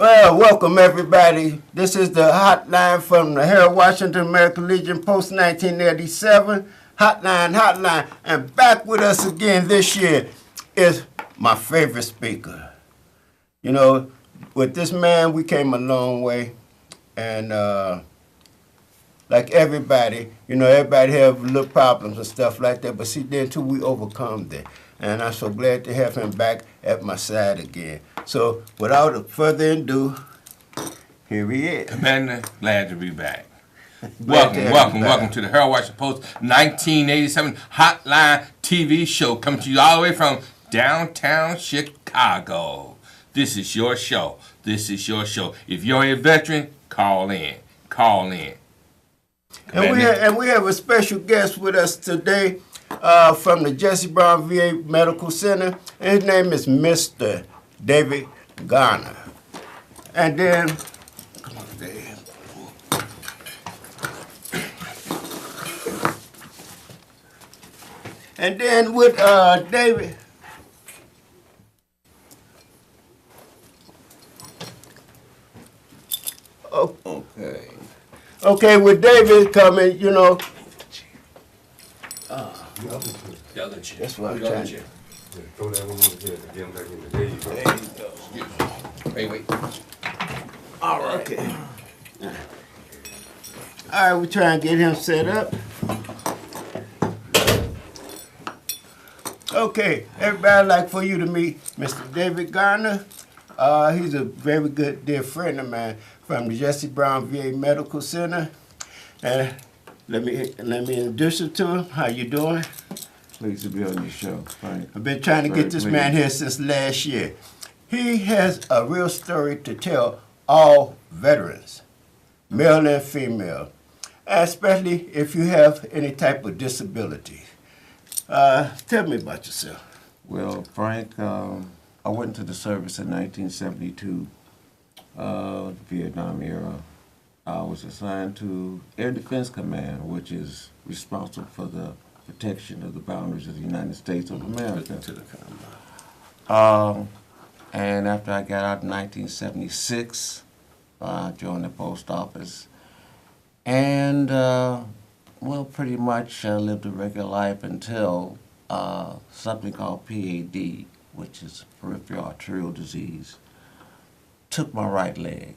Well, welcome everybody. This is the hotline from the Harold Washington American Legion post 1987. Hotline. And back with us again this year is my favorite speaker. You know, with this man, we came a long way. And like everybody, everybody have little problems and stuff like that. But see, then too, we overcome that. And I'm so glad to have him back at my side again. So without further ado, here he is. Commander, glad to be back. Welcome to the Harold Washington Post 1987 Hotline TV show, coming to you all the way from downtown Chicago. This is your show. If you're a veteran, call in. And we have a special guest with us today from the Jesse Brown VA Medical Center. And his name is Mr. David Gardner. And then, come on, Dave. And then with David. Okay, with David coming, The other chair. That's what I'm trying to do. Throw that one over there and get him back in the day. There you go. Wait. All right. Okay. All right, we're trying to get him set up. Okay, everybody, I'd like for you to meet Mr. David Gardner. He's a very good dear friend of mine from the Jesse Brown VA Medical Center. And let me introduce you to him. How you doing? Pleased to be on your show, Frank. I've been trying to get this man here since last year. He has a real story to tell all veterans, male and female, especially if you have any type of disability. Tell me about yourself. Well, Frank, I went into the service in 1972, the Vietnam era. I was assigned to Air Defense Command, which is responsible for the protection of the boundaries of the United States of America. And after I got out in 1976, I joined the post office. And, pretty much lived a regular life until something called PAD, which is peripheral arterial disease, took my right leg.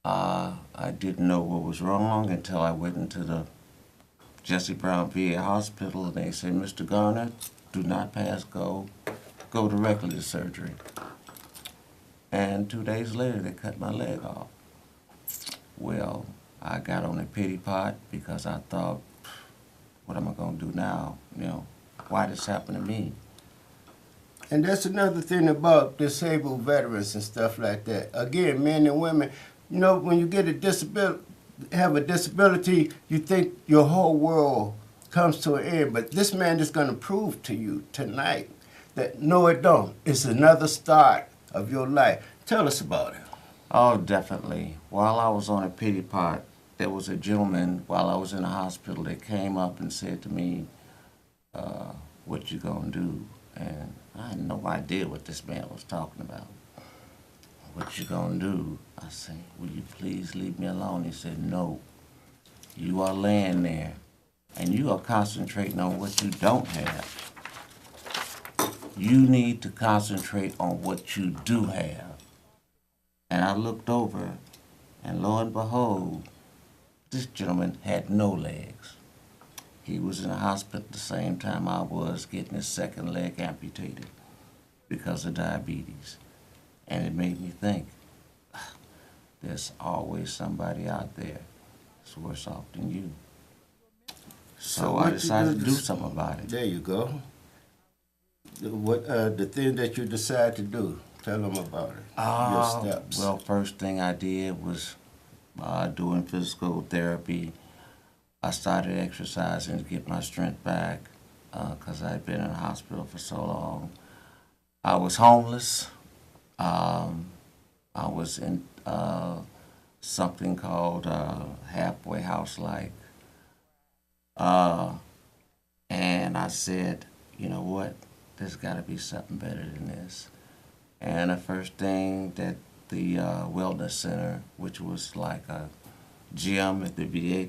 I didn't know what was wrong until I went into the Jesse Brown VA Hospital, and they said, Mr. Gardner, do not pass go directly to surgery. And 2 days later, they cut my leg off. Well, I got on a pity pot because I thought, what am I going to do now? Why this happened to me? And that's another thing about disabled veterans and stuff like that. Again, men and women, when you get have a disability, you think your whole world comes to an end. But this man is going to prove to you tonight that no, it don't. It's another start of your life. Tell us about it. Oh, definitely. While I was on a pity pot, there was a gentleman while I was in the hospital that came up and said to me, what you gonna do? And I had no idea what this man was talking about. What you gonna do? I said, will you please leave me alone? He said, no. You are laying there and you are concentrating on what you don't have. You need to concentrate on what you do have. And I looked over, and lo and behold, this gentleman had no legs. He was in the hospital at the same time I was, getting his second leg amputated because of diabetes. And it made me think, there's always somebody out there that's worse off than you. So I decided to do something about it. There you go. The thing that you decided to do, tell them about it, your steps. Well, first thing I did was doing physical therapy. I started exercising to get my strength back because I'd been in the hospital for so long. I was homeless. I was in something called halfway house-like. And I said, you know what? There's got to be something better than this. And the first thing that the wellness center, which was like a gym at the VA,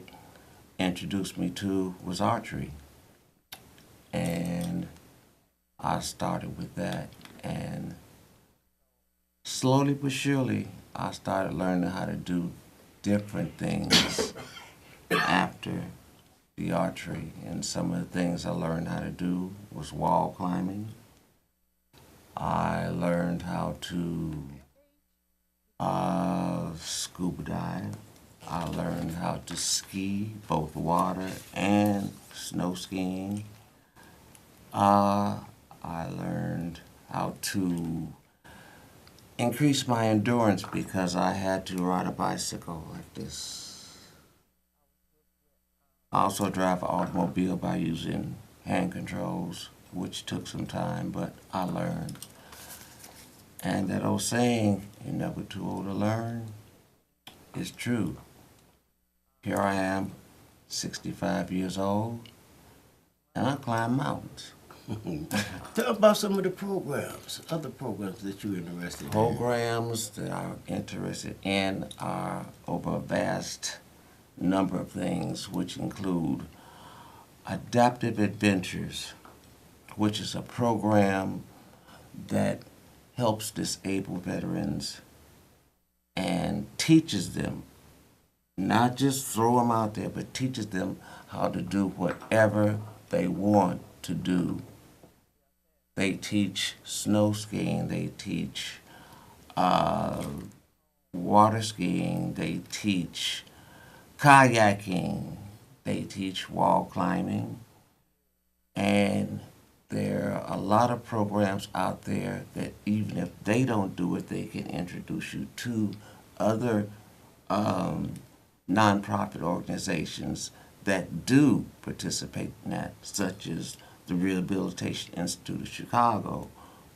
introduced me to was archery. And I started with that. And slowly but surely, I started learning how to do different things after the archery. And some of the things I learned how to do was wall climbing. I learned how to scuba dive. I learned how to ski, both water and snow skiing. I learned how to increase my endurance because I had to ride a bicycle like this. I also drive an automobile by using hand controls, which took some time, but I learned. And that old saying, you're never too old to learn, is true. Here I am, 65 years old, and I climb mountains. Tell about some of the programs, other programs that you're interested in. Programs that I'm interested in are over a vast number of things, which include Adaptive Adventures, which is a program that helps disabled veterans and teaches them, not just throw them out there, but teaches them how to do whatever they want to do. They teach snow skiing, they teach water skiing, they teach kayaking, they teach wall climbing, and there are a lot of programs out there that even if they don't do it, they can introduce you to other nonprofit organizations that do participate in that, such as the Rehabilitation Institute of Chicago,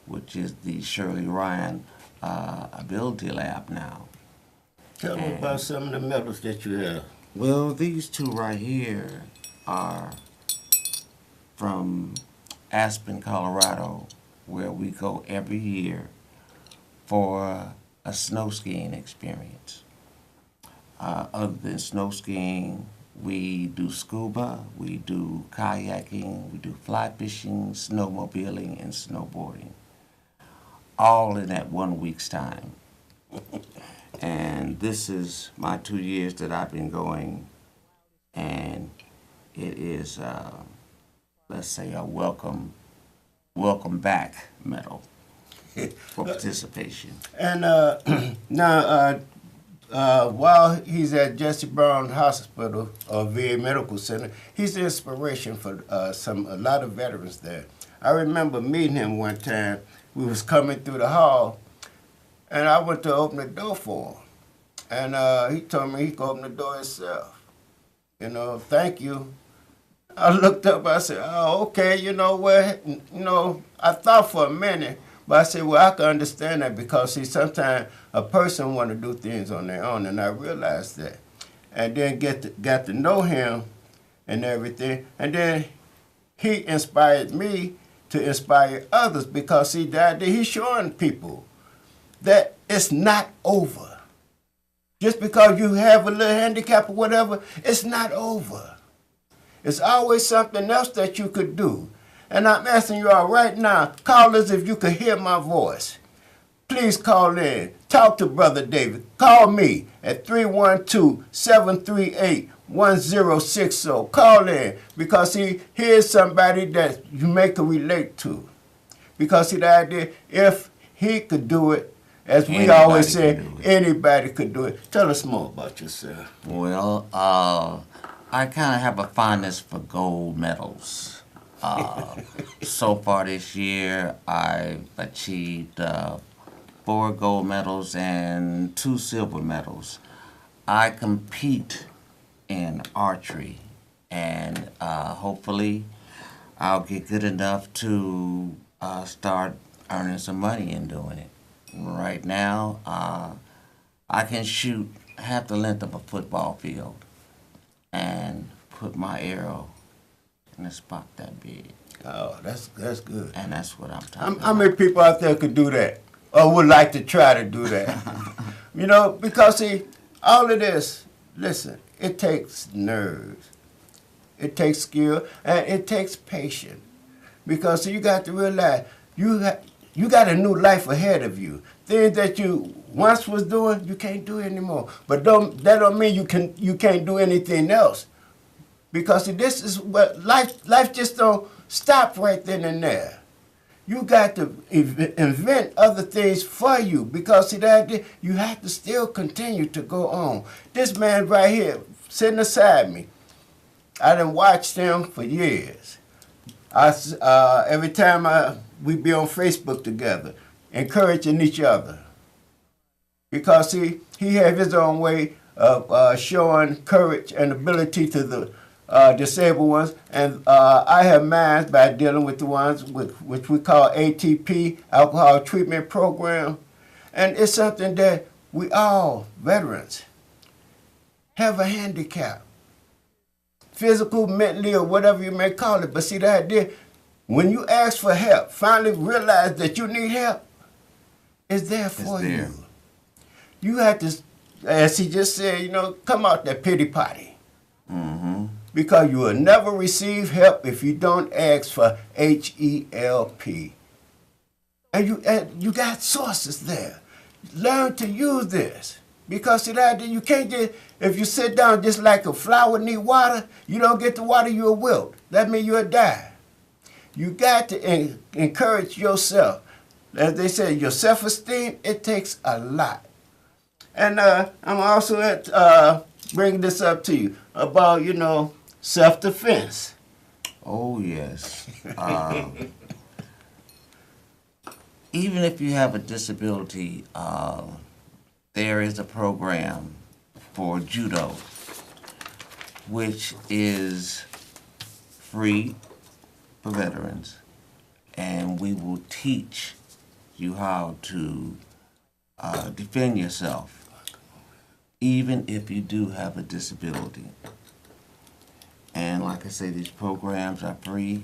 which is the Shirley Ryan Ability Lab now. Tell me about some of the medals that you have. Well, these two right here are from Aspen, Colorado, where we go every year for a snow skiing experience. Other than snow skiing, we do scuba, we do kayaking, we do fly fishing, snowmobiling, and snowboarding, all in that 1 week's time. And this is my 2 years that I've been going, and it is, let's say, a welcome back medal for participation. And now, while he's at Jesse Brown Hospital or VA Medical Center, he's the inspiration for a lot of veterans there. I remember meeting him one time. We was coming through the hall, and I went to open the door for him. And he told me he could open the door himself. You know, thank you. I looked up, I said, oh, okay, you know what? You know, I thought for a minute, but I said, well, I can understand that because, see, sometimes a person want to do things on their own, and I realized that. And then got to know him and everything. And then he inspired me to inspire others because, see, that he's showing people that it's not over. Just because you have a little handicap or whatever, it's not over. It's always something else that you could do. And I'm asking you all right now, callers, if you could hear my voice, please call in. Talk to Brother David. Call me at 312-738-1060. Call in because here's somebody that you may can relate to. Because see, the idea, if he could do it, as we Anybody always say, can do it. anybody could do it. Tell us more about yourself. Well, I kind of have a fondness for gold medals. So far this year, I've achieved 4 gold medals and 2 silver medals. I compete in archery, and hopefully I'll get good enough to start earning some money in doing it. Right now, I can shoot half the length of a football field and put my arrow in a spot that big. Oh, that's good. And that's what I'm talking How about. many people out there could do that? or would like to try to do that. You know, because see, all of this, listen, it takes nerves, it takes skill, and it takes patience. Because see, you got to realize you got a new life ahead of you. Things that you once was doing, you can't do anymore. But that don't mean you can't do anything else. Because see, this is what life just don't stop right then and there. You got to invent other things for you, because see that you have to still continue to go on. This man right here, sitting beside me, I done watched him for years. Every time we be on Facebook together, encouraging each other. Because see, he have his own way of showing courage and ability to the disabled ones, and I have mine by dealing with the ones which we call ATP, Alcohol Treatment Program. And it's something that we all, veterans, have a handicap. Physical, mentally, or whatever you may call it. But see, the idea, when you ask for help, finally realize that you need help, it's there for you. You have to, as he just said, you know, come out that pity potty. Mm-hmm. Because you will never receive help if you don't ask for HELP. And you got sources there. Learn to use this. Because see that you can't just, if you sit down just like a flower need water, you don't get the water, you'll wilt. That means you'll die. You got to encourage yourself. As they say, your self-esteem, it takes a lot. And I'm also bringing this up to you about, you know, self-defense. Oh, yes. Even if you have a disability, there is a program for judo, which is free for veterans, and we will teach you how to defend yourself, even if you do have a disability. And like I say, these programs are free.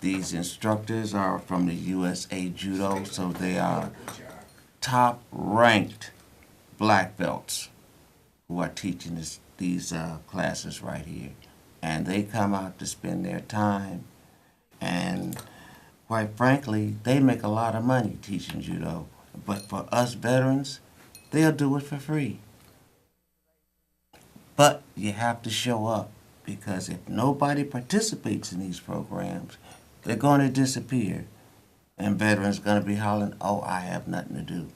These instructors are from the USA Judo, so they are top-ranked black belts who are teaching these classes right here. And they come out to spend their time, and quite frankly, they make a lot of money teaching judo. But for us veterans, they'll do it for free. But you have to show up, because if nobody participates in these programs, they're going to disappear. And veterans are going to be hollering, oh, I have nothing to do.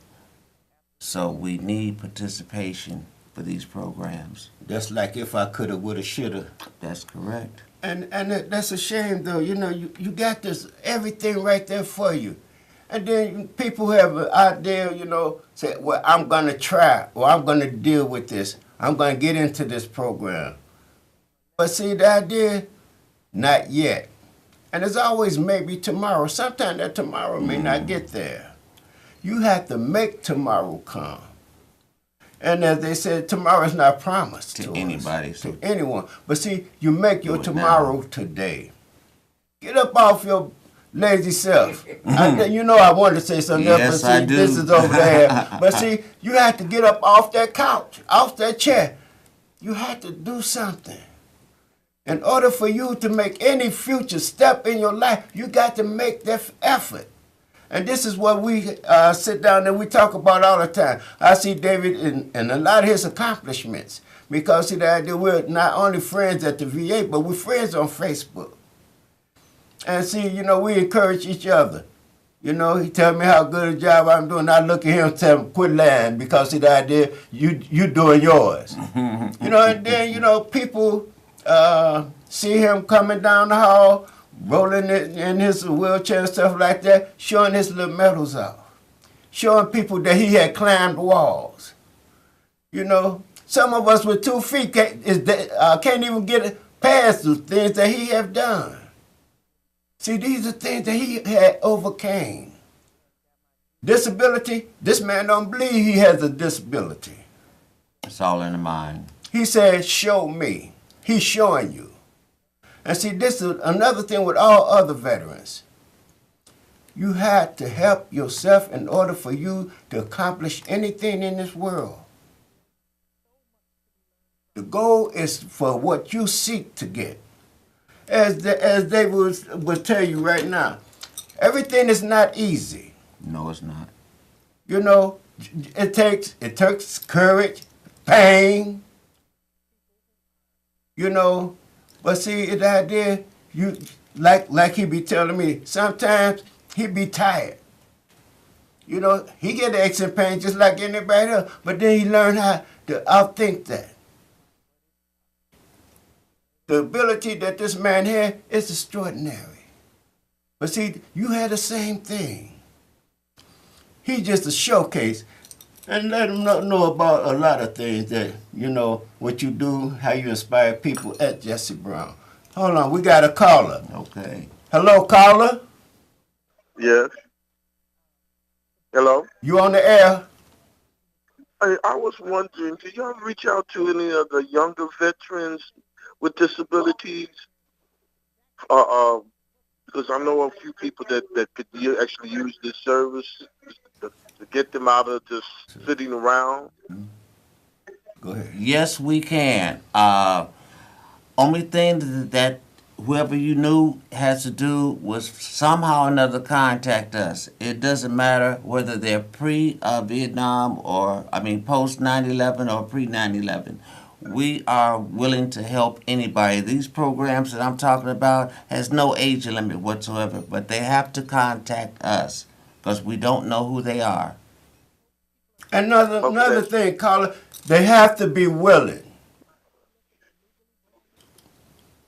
So we need participation for these programs. That's like if I coulda, woulda, shoulda. That's correct. And that's a shame, though. You know, you got this, everything right there for you. And then people have an idea, you know, say, well, I'm going to try, or I'm going to deal with this. I'm going to get into this program. But see, the idea, not yet. And there's always maybe tomorrow. Sometimes that tomorrow may not get there. You have to make tomorrow come. And as they said, tomorrow's not promised to anybody. Us, to anyone. But see, you make your tomorrow today. Get up off your lazy self. You know I wanted to say something else, Yes, but see, I do. this is over there. But see, you have to get up off that couch, off that chair. You have to do something. In order for you to make any future step in your life, you got to make that effort. And this is what we sit down and we talk about all the time. I see David in a lot of his accomplishments, because see that we're not only friends at the VA, but we're friends on Facebook. And see, you know, we encourage each other. You know, he tell me how good a job I'm doing. I look at him and tell him, quit lying, because see the idea, you doing yours. You know, and then, you know, people see him coming down the hall, rolling in his wheelchair and stuff like that, showing his little medals off. Showing people that he had climbed walls. You know, some of us with 2 feet can't even get past the things that he have done. See, these are things that he had overcame. Disability, this man don't believe he has a disability. It's all in the mind. He said, show me. He's showing you. And see, this is another thing with all other veterans. You had to help yourself in order for you to accomplish anything in this world. The goal is for what you seek to get. As David will tell you right now, everything is not easy. No, it's not. You know, it takes courage, pain, you know. But see, the idea, you like he be telling me, sometimes he be tired. You know, he get aches and pains just like anybody else, but then he learn how to outthink that. The ability that this man had is extraordinary. But see, you had the same thing. He's just a showcase. And let him know about a lot of things that, you know, what you do, how you inspire people at Jesse Brown. Hold on, we got a caller. Okay. Hello, caller. Yes. Hello? You on the air? Hey, I was wondering, do y'all reach out to any of the younger veterans with disabilities? Because I know a few people that could actually use this service to get them out of just sitting around. Go ahead. Yes, we can. Only thing that whoever you knew has to do was somehow or another contact us. It doesn't matter whether they're pre-Vietnam post 9/11 or pre-9/11. We are willing to help anybody. These programs that I'm talking about has no age limit whatsoever, but they have to contact us because we don't know who they are. Another thing, caller, they have to be willing.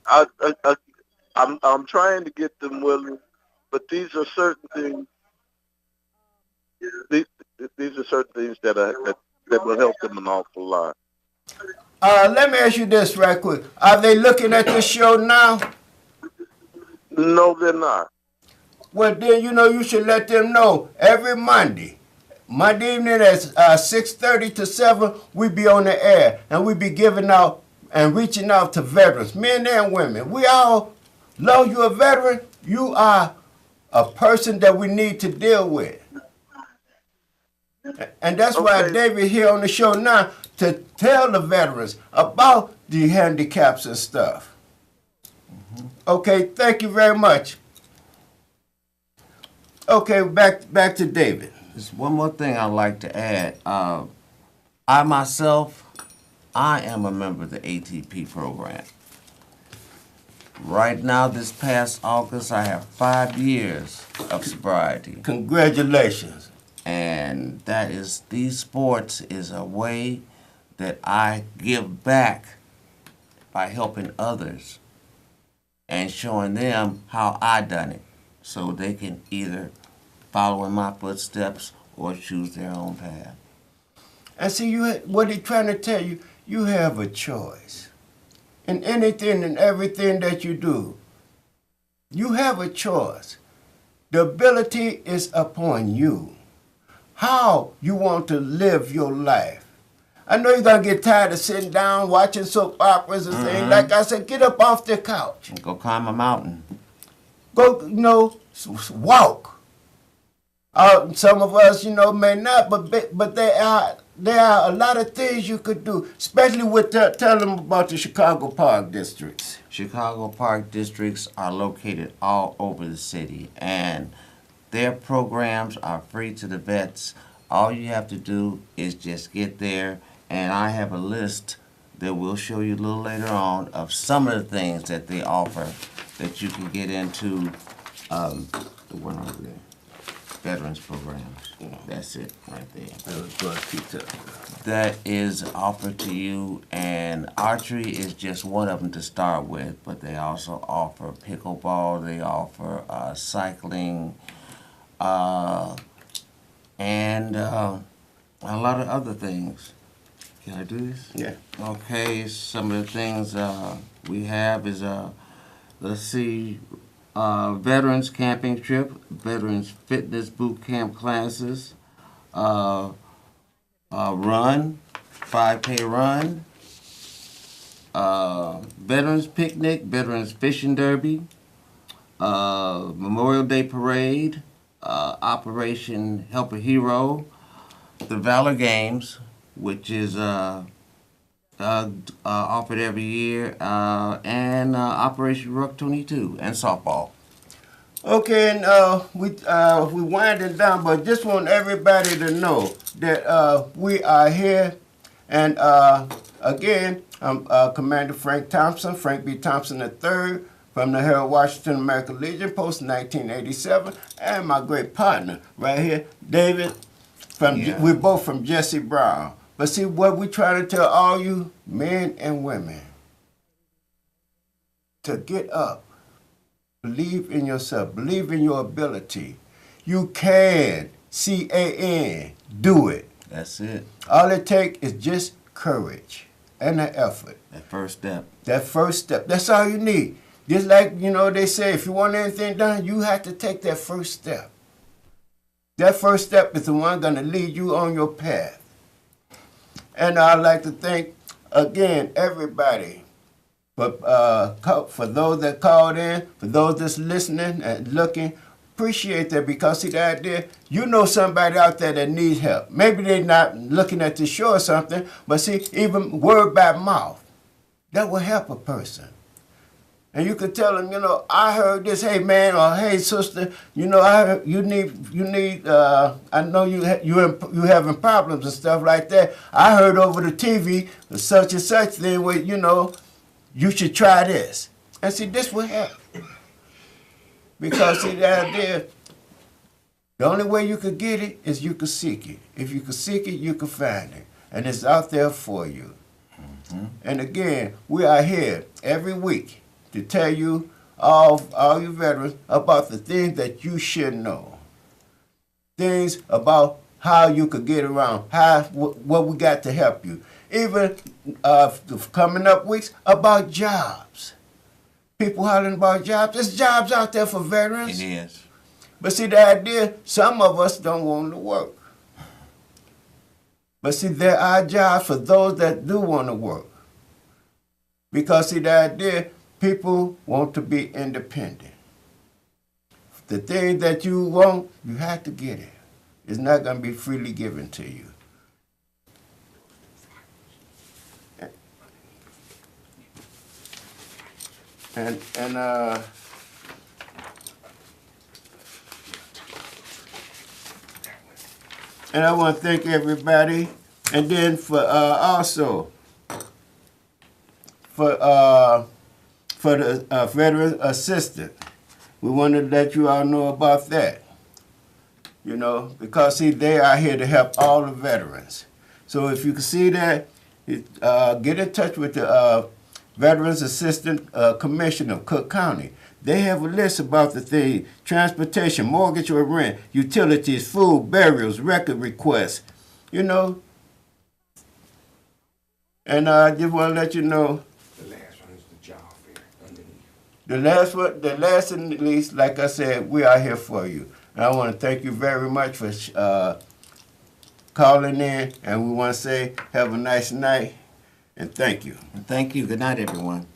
I'm trying to get them willing, but these are certain things. These are certain things that will help them an awful lot. Let me ask you this right quick. Are they looking at this show now? No, they're not. Well, then, you know, you should let them know every Monday evening at 6:30 to 7, we be on the air, and we be giving out and reaching out to veterans, men and women. We all love you a veteran. You are a person that we need to deal with. And that's why David here on the show now to tell the veterans about the handicaps and stuff. Okay, thank you very much. Okay, back to David. There's one more thing I'd like to add. I myself, I am a member of the ATP program. Right now, this past August, I have 5 years of sobriety. Congratulations. And that is, these sports is a way that I give back by helping others and showing them how I done it so they can either follow in my footsteps or choose their own path. And see, what he's trying to tell you, you have a choice. In anything and everything that you do, you have a choice. The ability is upon you. How you want to live your life. I know you're going to get tired of sitting down watching soap operas and things. Like I said, get up off the couch. Go climb a mountain. Go, walk. Some of us, may not, but there are a lot of things you could do, especially with tell them about the Chicago Park districts. Chicago Park districts are located all over the city, and their programs are free to the vets. All you have to do is just get there, and I have a list that we'll show you a little later on of some of the things that they offer that you can get into the one over there. Veterans programs. That's it right there. That is offered to you, and archery is just one of them to start with, but they also offer pickleball, they offer cycling, and a lot of other things. Can I do this? Yeah. Okay, some of the things we have is, let's see, veterans camping trip, veterans fitness boot camp classes, run, 5K run, veterans picnic, veterans fishing derby, Memorial Day parade, Operation Help a Hero, the Valor Games, which is offered every year, and Operation Ruck 22 and softball. Okay, and we winding down, but just want everybody to know that we are here, and again, I'm Commander Frank Thompson, Frank B. Thompson III, from the Harold Washington American Legion, Post 1987, and my great partner right here, David. We're both from Jesse Brown. But see, what we try to tell all you men and women, to get up. Believe in yourself. Believe in your ability. You can. C-A-N. Do it. That's it. All it takes is just courage and an effort. That first step. That first step. That's all you need. Just like, they say, if you want anything done, you have to take that first step. That first step is the one going to lead you on your path. And I'd like to thank, again, everybody. For those that called in, for those that's listening and looking, appreciate that, because see the idea, you know somebody out there that needs help. Maybe they're not looking at the show or something, but see, even word by mouth, that will help a person. And you could tell them, I heard this, hey man, or hey sister, I heard you need. I know you having problems and stuff like that. I heard over the TV such and such thing where you should try this. And see, this will help. Because see, the idea, the only way you could get it is you could seek it. If you could seek it, you could find it. And it's out there for you. Mm-hmm. And again, we are here every week to tell you, all you veterans, about the things that you should know. Things about how you could get around, what we got to help you. Even the coming up weeks, about jobs. People hollering about jobs. There's jobs out there for veterans. It is. But see, the idea, some of us don't want to work. But see, there are jobs for those that do want to work. Because see, the idea, people want to be independent. The thing that you want, you have to get it. It's not going to be freely given to you. And I want to thank everybody, and then for also for the veteran assistant, we want to let you all know about that. Because see, they are here to help all the veterans. So if you can see that, get in touch with the Veterans Assistant Commissioner of Cook County. They have a list about the thing: transportation, mortgage or rent, utilities, food, burials, record requests, And I just want to let you know. The last one is the job fair underneath. The last and the least, like I said, we are here for you. And I want to thank you very much for calling in. And we want to say, have a nice night, and thank you. And thank you. Good night, everyone.